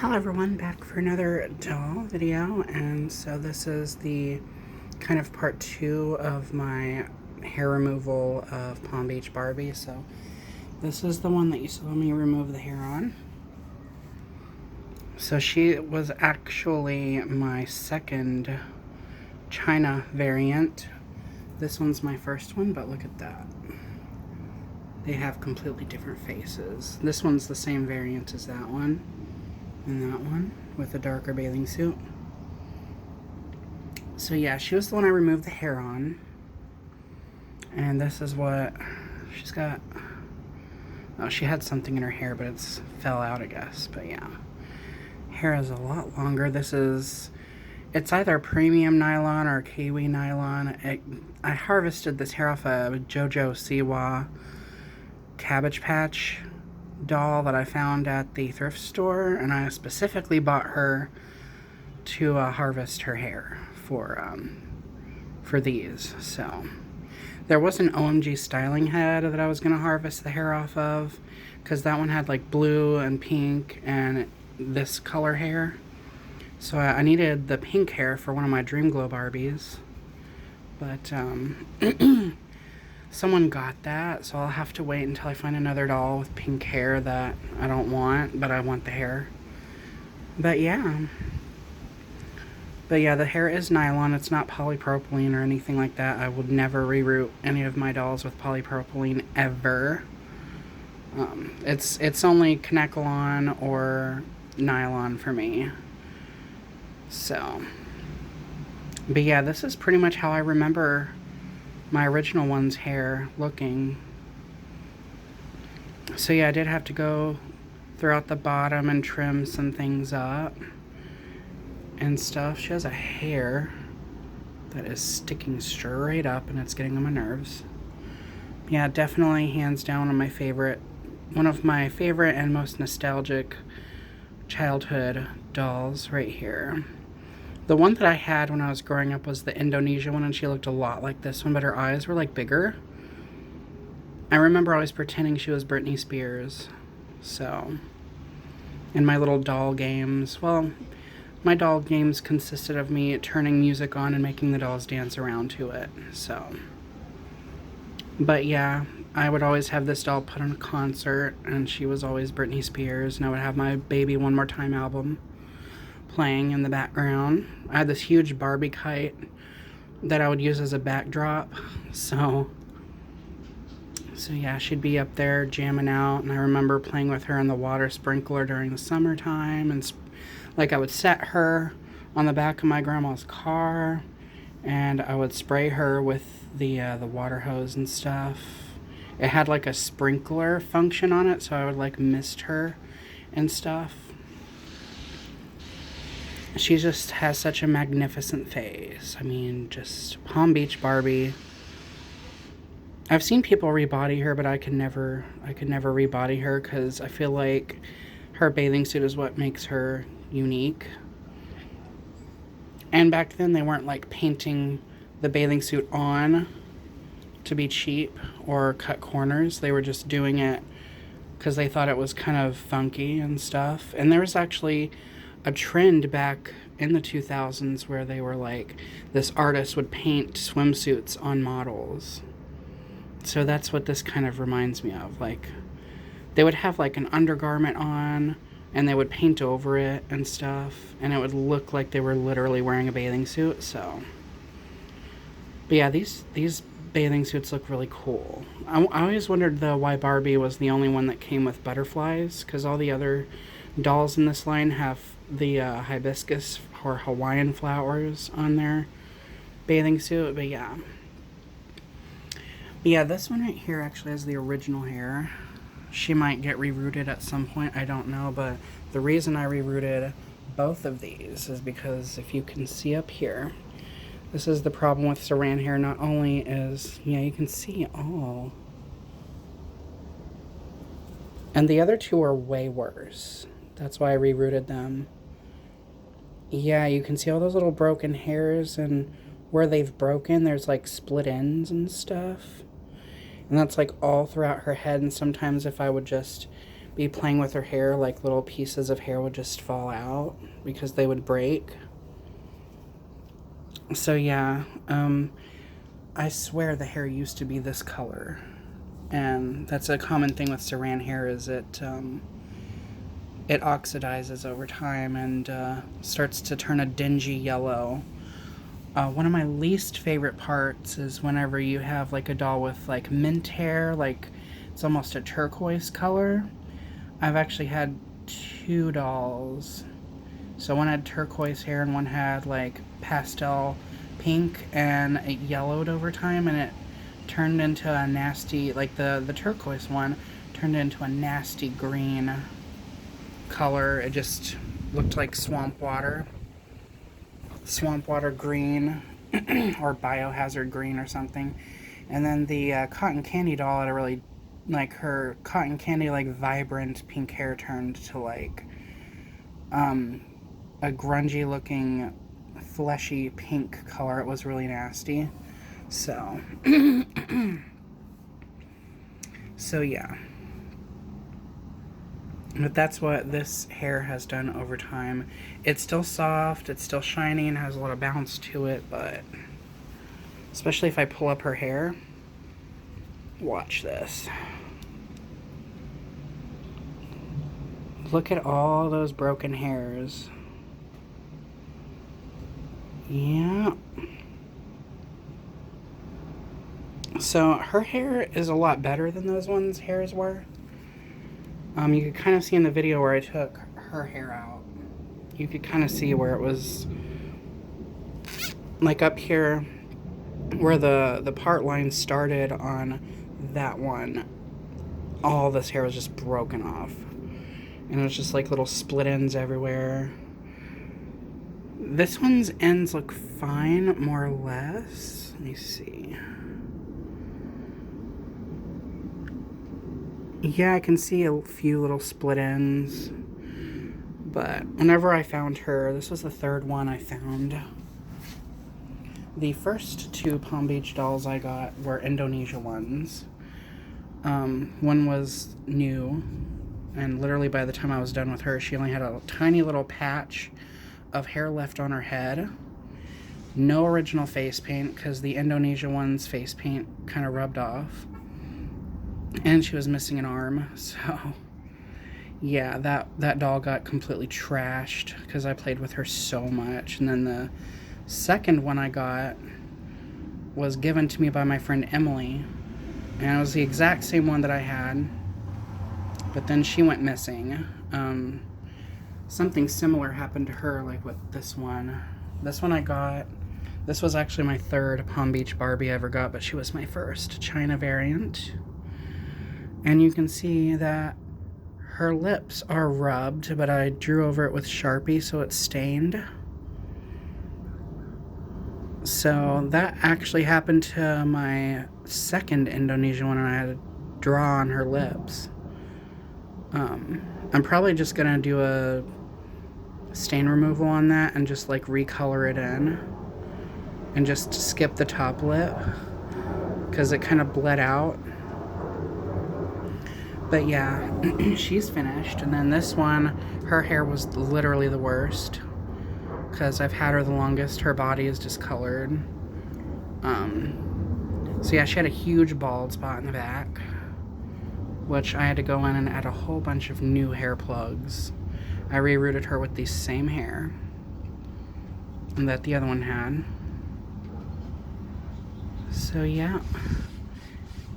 Hello everyone, back for another doll video, and so this is the kind of part 2 of my hair removal of Palm Beach Barbie. So this is the one that you saw me remove the hair on. So she was actually my second China variant. This one's my first one, but look at that. They have completely different faces. This one's the same variant as that one. And that one with a darker bathing suit. So yeah, she was the one I removed the hair on. And this is what she's got. Oh, she had something in her hair, but it's fell out, I guess. But yeah, hair is a lot longer. It's either premium nylon or kiwi nylon. I harvested this hair off a JoJo Siwa Cabbage Patch doll that I found at the thrift store, and I specifically bought her to harvest her hair for these. So there was an OMG styling head that I was going to harvest the hair off of, because that one had like blue and pink and this color hair. So I needed the pink hair for one of my Dream Glow Barbies, but someone got that, so I'll have to wait until I find another doll with pink hair that I don't want, but I want the hair. But yeah, the hair is nylon. It's not polypropylene or anything like that. I would never reroot any of my dolls with polypropylene ever. It's only Kanekalon or nylon for me. So, but yeah, this is pretty much how I remember my original one's hair looking. So yeah, I did have to go throughout the bottom and trim some things up and stuff. She has a hair that is sticking straight up and it's getting on my nerves. Yeah, definitely hands down one of my favorite and most nostalgic childhood dolls right here. The one that I had when I was growing up was the Indonesia one, and she looked a lot like this one, but her eyes were like bigger. I remember always pretending she was Britney Spears. So, in my little doll games, well, my doll games consisted of me turning music on and making the dolls dance around to it. So, but yeah, I would always have this doll put on a concert, and she was always Britney Spears, and I would have my Baby One More Time album playing in the background. I had this huge Barbie kite that I would use as a backdrop. So yeah, she'd be up there jamming out, and I remember playing with her in the water sprinkler during the summertime, and like I would set her on the back of my grandma's car, and I would spray her with the water hose and stuff. It had like a sprinkler function on it, so I would like mist her and stuff. She just has such a magnificent face. I mean, just Palm Beach Barbie. I've seen people rebody her, but I could never rebody her, because I feel like her bathing suit is what makes her unique. And back then they weren't like painting the bathing suit on to be cheap or cut corners. They were just doing it because they thought it was kind of funky and stuff. And there was actually a trend back in the 2000s where they were like, this artist would paint swimsuits on models. So that's what this kind of reminds me of. Like, they would have like an undergarment on and they would paint over it and stuff, and it would look like they were literally wearing a bathing suit. So, but yeah, these bathing suits look really cool. I always wondered though why Barbie was the only one that came with butterflies, because all the other dolls in this line have the hibiscus or Hawaiian flowers on their bathing suit. But yeah, this one right here actually has the original hair. She might get rerooted at some point, I don't know, but the reason I rerooted both of these is because if you can see up here, this is the problem with saran hair. Not only is, yeah, you can see all, and the other two are way worse. That's why I rerooted them. Yeah, you can see all those little broken hairs, and where they've broken, there's like split ends and stuff. And that's like all throughout her head, and sometimes if I would just be playing with her hair, like little pieces of hair would just fall out because they would break. So yeah, I swear the hair used to be this color. And that's a common thing with saran hair, is it oxidizes over time and starts to turn a dingy yellow. One of my least favorite parts is whenever you have like a doll with like mint hair, like it's almost a turquoise color. I've actually had 2 dolls. So one had turquoise hair and one had like pastel pink, and it yellowed over time and it turned into a nasty, like the turquoise one turned into a nasty green color. It just looked like swamp water green or biohazard green or something. And then the cotton candy doll had a really, like, her cotton candy like vibrant pink hair turned to like a grungy looking fleshy pink color. It was really nasty. So so yeah, but that's what this hair has done over time. It's still soft, it's still shiny, and has a lot of bounce to it, but especially if I pull up her hair, watch this. Look at all those broken hairs. Yeah. So her hair is a lot better than those ones' hairs were. You could kind of see in the video where I took her hair out. You could kind of see where it was, like up here, where the part line started on that one. All this hair was just broken off. And it was just like little split ends everywhere. This one's ends look fine, more or less. Let me see. Yeah, I can see a few little split ends. But whenever I found her, this was the 3rd one I found. The first 2 Palm Beach dolls I got were Indonesia ones. One was new, and literally by the time I was done with her, she only had a tiny little patch of hair left on her head. No original face paint, because the Indonesia one's face paint kind of rubbed off. And she was missing an arm, so yeah, that doll got completely trashed because I played with her so much. And then the second one I got was given to me by my friend Emily, and it was the exact same one that I had, but then she went missing. Something similar happened to her, like with this one. This one I got, this was actually my 3rd Palm Beach Barbie I ever got, but she was my first China variant. And you can see that her lips are rubbed, but I drew over it with Sharpie so it's stained. So that actually happened to my second Indonesian one, and I had to draw on her lips. I'm probably just gonna do a stain removal on that and just like recolor it in and just skip the top lip because it kind of bled out. But yeah, she's finished. And then this one, her hair was literally the worst because I've had her the longest. Her body is discolored. So yeah, she had a huge bald spot in the back, which I had to go in and add a whole bunch of new hair plugs. I rerooted her with the same hair that the other one had. So yeah,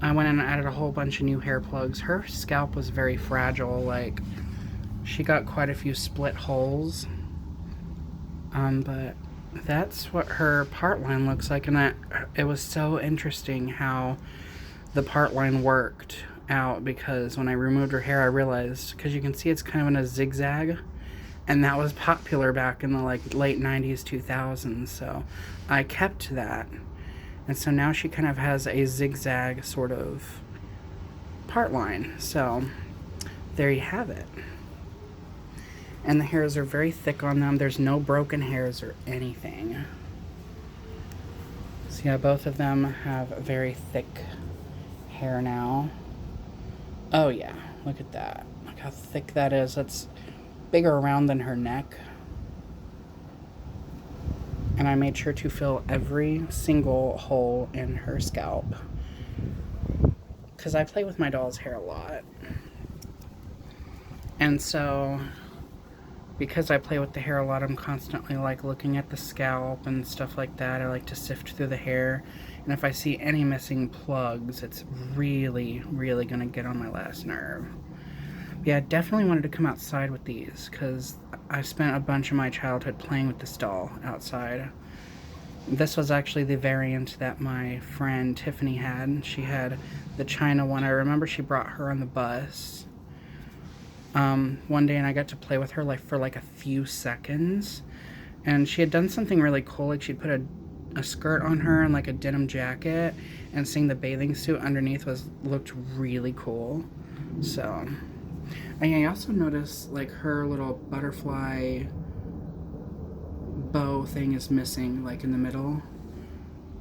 I went in and added a whole bunch of new hair plugs. Her scalp was very fragile, like she got quite a few split holes. But that's what her part line looks like, and it was so interesting how the part line worked out, because when I removed her hair I realized, because you can see it's kind of in a zigzag, and that was popular back in the like late 90s 2000s, so I kept that. And so now she kind of has a zigzag sort of part line. So there you have it. And the hairs are very thick on them. There's no broken hairs or anything. So yeah, both of them have very thick hair now. Oh yeah, look at that. Look how thick that is. It's bigger around than her neck. And I made sure to fill every single hole in her scalp. Because I play with my doll's hair a lot. And so, because I play with the hair a lot, I'm constantly like looking at the scalp and stuff like that. I like to sift through the hair. And if I see any missing plugs, it's really, really gonna get on my last nerve. Yeah, I definitely wanted to come outside with these because I spent a bunch of my childhood playing with this doll outside. This was actually the variant that my friend Tiffany had. She had the China one. I remember she brought her on the bus one day, and I got to play with her like for like a few seconds. And she had done something really cool. Like she'd put a skirt on her and like a denim jacket, and seeing the bathing suit underneath looked really cool. So, and I also noticed like her little butterfly bow thing is missing, like in the middle,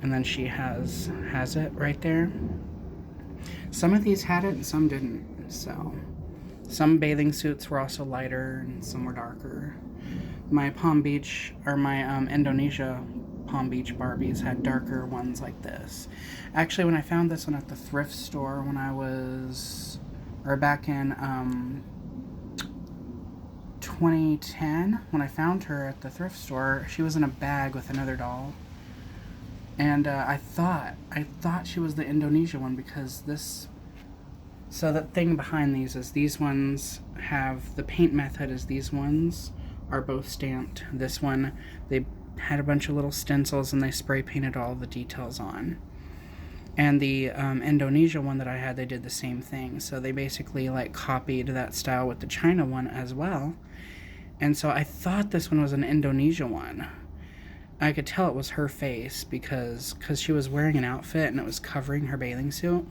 and then she has it right there. Some of these had it and some didn't. So some bathing suits were also lighter and some were darker. My Palm Beach, or my Indonesia Palm Beach Barbies had darker ones like this. Actually, when I found this one at the thrift store when I was, or back in 2010, when I found her at the thrift store, she was in a bag with another doll. And I thought she was the Indonesia one because this. So the thing behind these is these ones have, the paint method is these ones are both stamped. This one, they had a bunch of little stencils and they spray painted all the details on. And the Indonesia one that I had, they did the same thing. So they basically like copied that style with the China one as well. And so I thought this one was an Indonesia one. I could tell it was her face because she was wearing an outfit and it was covering her bathing suit.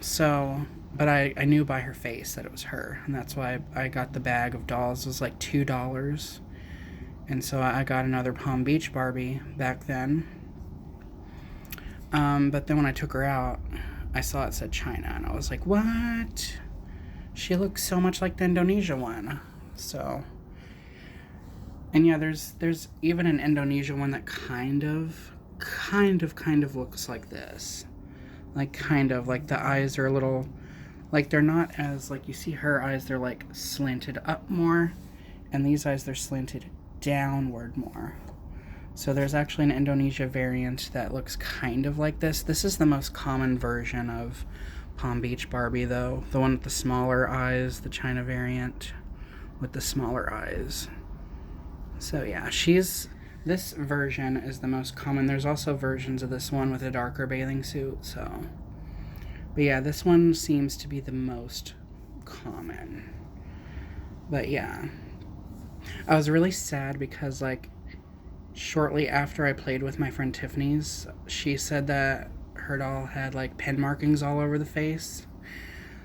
So, but I knew by her face that it was her. And that's why I got the bag of dolls. It was like $2. And so I got another Palm Beach Barbie back then. But then when I took her out, I saw it said China, and I was like, what? She looks so much like the Indonesia one. So, and yeah, there's even an Indonesia one that kind of looks like this. Like, kind of, like the eyes are a little, like they're not as, like you see her eyes, they're like slanted up more, and these eyes, they're slanted downward more. So there's actually an Indonesia variant that looks kind of like this. This is the most common version of Palm Beach Barbie, though. The one with the smaller eyes, the China variant with the smaller eyes. So yeah, this version is the most common. There's also versions of this one with a darker bathing suit, so. But yeah, this one seems to be the most common. But yeah. I was really sad because, like, shortly after I played with my friend Tiffany's, she said that her doll had like pen markings all over the face.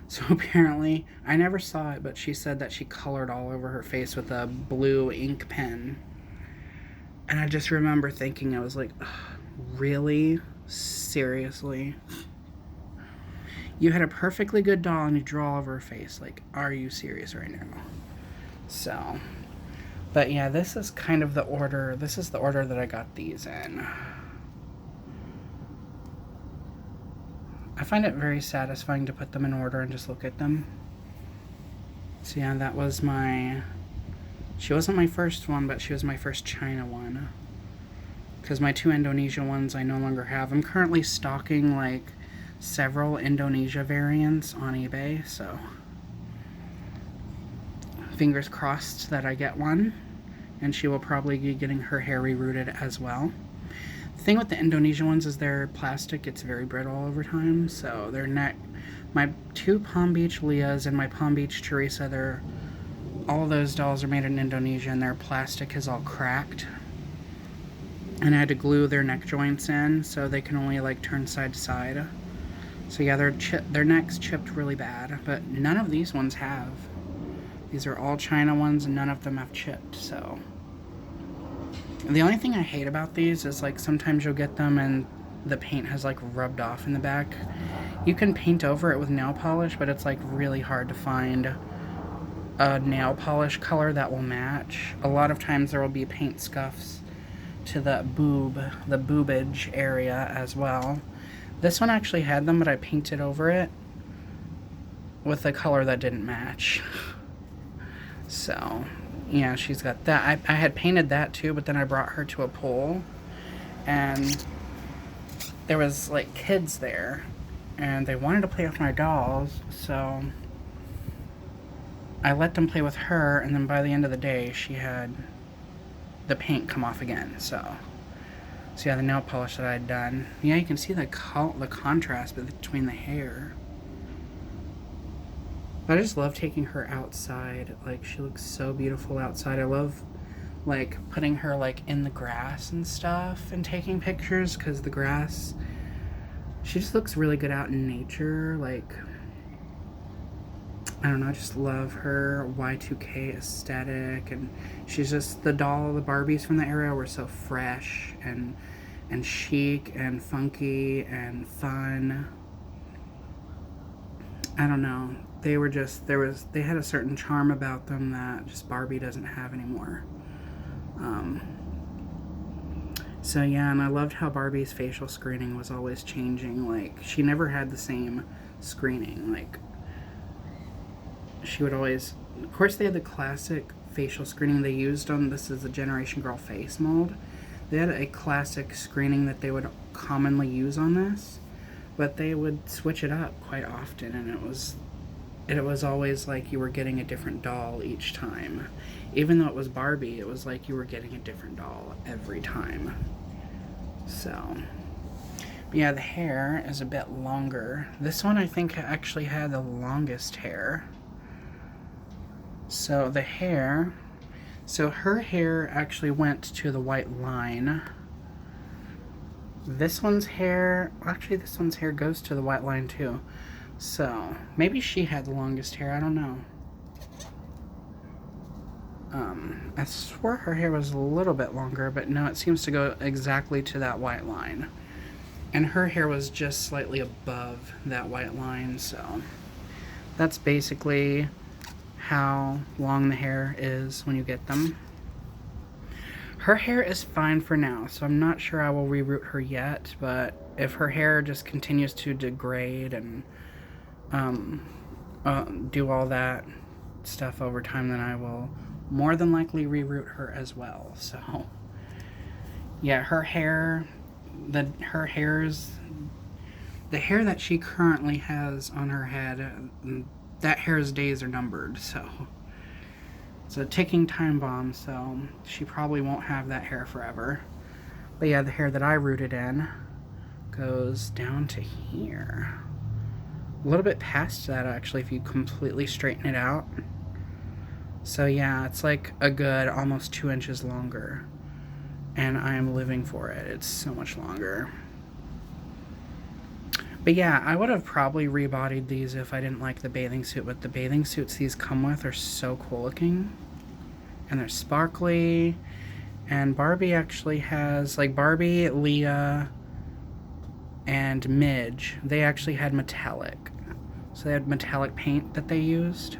So apparently, I never saw it, but she said that she colored all over her face with a blue ink pen. And I just remember thinking, I was like, really? Seriously? You had a perfectly good doll and you draw all over her face. Like, are you serious right now? So, but yeah, this is kind of the order. This is the order that I got these in. I find it very satisfying to put them in order and just look at them. So yeah, that was she wasn't my first one, but she was my first China one. Because my two Indonesia ones I no longer have. I'm currently stocking like several Indonesia variants on eBay, so fingers crossed that I get one. And she will probably be getting her hair rerooted as well. The thing with the Indonesia ones is their plastic gets very brittle over time, so my two Palm Beach Leahs and my Palm Beach Teresa, all of those dolls are made in Indonesia and their plastic is all cracked. And I had to glue their neck joints in so they can only like turn side to side. So yeah, their necks chipped really bad, but none of these ones have. These are all China ones and none of them have chipped, so. The only thing I hate about these is like sometimes you'll get them and the paint has like rubbed off in the back. You can paint over it with nail polish, but it's like really hard to find a nail polish color that will match. A lot of times there will be paint scuffs to the boobage area as well. This one actually had them, but I painted over it with a color that didn't match. So, yeah, she's got that. I had painted that too, but then I brought her to a pool, and there was like kids there, and they wanted to play with my dolls, so I let them play with her, and then by the end of the day, she had the paint come off again. So yeah, the nail polish that I had done. Yeah, you can see the contrast between the hair. I just love taking her outside. Like, she looks so beautiful outside. I love, like, putting her, like, in the grass and stuff and taking pictures, because the grass, she just looks really good out in nature. Like, I don't know, I just love her Y2K aesthetic, and she's just, the Barbies from the era were so fresh and chic and funky and fun. I don't know, they were just, they had a certain charm about them that just Barbie doesn't have anymore. So yeah, and I loved how Barbie's facial screening was always changing. Like, she never had the same screening. Like, she would always, of course they had the classic facial screening they used on, this is the Generation Girl face mold. They had a classic screening that they would commonly use on this, but they would switch it up quite often, and it was always like you were getting a different doll each time. Even though it was Barbie, it was like you were getting a different doll every time. So, yeah, the hair is a bit longer. This one I think actually had the longest hair. So the hair, so her hair actually went to the white line. This one's hair, actually this one's hair goes to the white line too. So maybe she had the longest hair, I don't know. I swore her hair was a little bit longer, but no, it seems to go exactly to that white line. And her hair was just slightly above that white line, so that's basically how long the hair is when you get them. Her hair is fine for now, so I'm not sure I will reroot her yet, but if her hair just continues to degrade and do all that stuff over time, then I will more than likely reroot her as well. So yeah, her hair, the hair that she currently has on her head, that hair's days are numbered, so it's a ticking time bomb, so she probably won't have that hair forever. But yeah, the hair that I rooted in goes down to here. A little bit past that, actually, if you completely straighten it out. So yeah, it's like a good almost 2 inches longer. And I am living for it. It's so much longer. But yeah, I would have probably rebodied these if I didn't like the bathing suit, but the bathing suits these come with are so cool looking. And they're sparkly. And Barbie actually has, like Barbie, Leah, and Midge, they actually had metallic. So they had metallic paint that they used.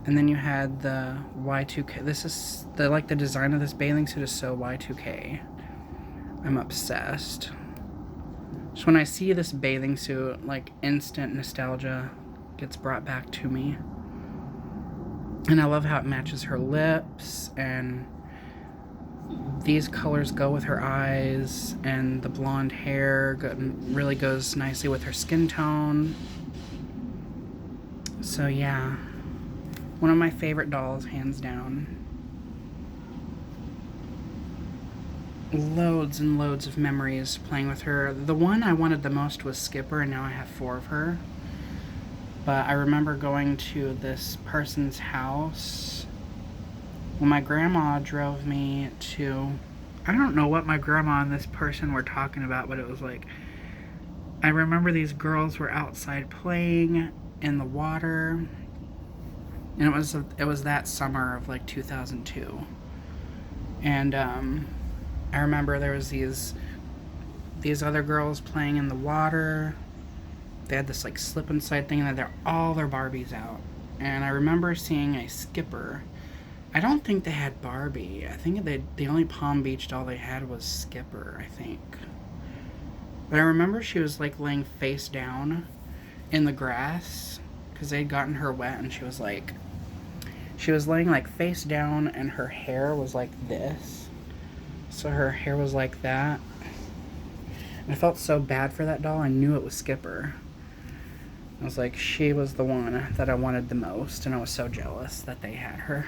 And then you had the Y2K. This is, the design of this bathing suit is so Y2K. I'm obsessed. Just when I see this bathing suit, like, instant nostalgia gets brought back to me. And I love how it matches her lips, and these colors go with her eyes, and the blonde hair really goes nicely with her skin tone. So yeah, one of my favorite dolls, hands down. Loads and loads of memories playing with her. The one I wanted the most was Skipper, and now I have 4 of her. But I remember going to this person's house when my grandma drove me to, I don't know what my grandma and this person were talking about, but it was like, I remember these girls were outside playing in the water, and it was that summer of like 2002. And I remember there was these other girls playing in the water, They had this like slip inside thing, and they're all their Barbies out. And I remember seeing a Skipper. I don't think they had Barbie. I think the only Palm Beach doll they had was Skipper, I think. But I remember she was like laying face down in the grass because they'd gotten her wet, and she was laying like face down, and her hair was like this. So her hair was like that. And I felt so bad for that doll. I knew it was Skipper. I was like, she was the one that I wanted the most, and I was so jealous that they had her.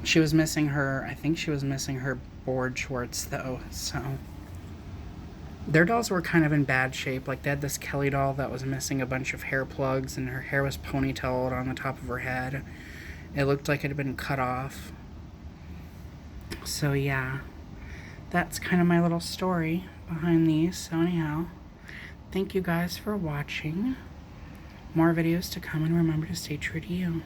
She was missing I think she was missing her board shorts though, so. Their dolls were kind of in bad shape. Like, they had this Kelly doll that was missing a bunch of hair plugs, and her hair was ponytailed on the top of her head. It looked like it had been cut off. So yeah, that's kind of my little story behind these. So anyhow, thank you guys for watching. More videos to come, and remember to stay true to you.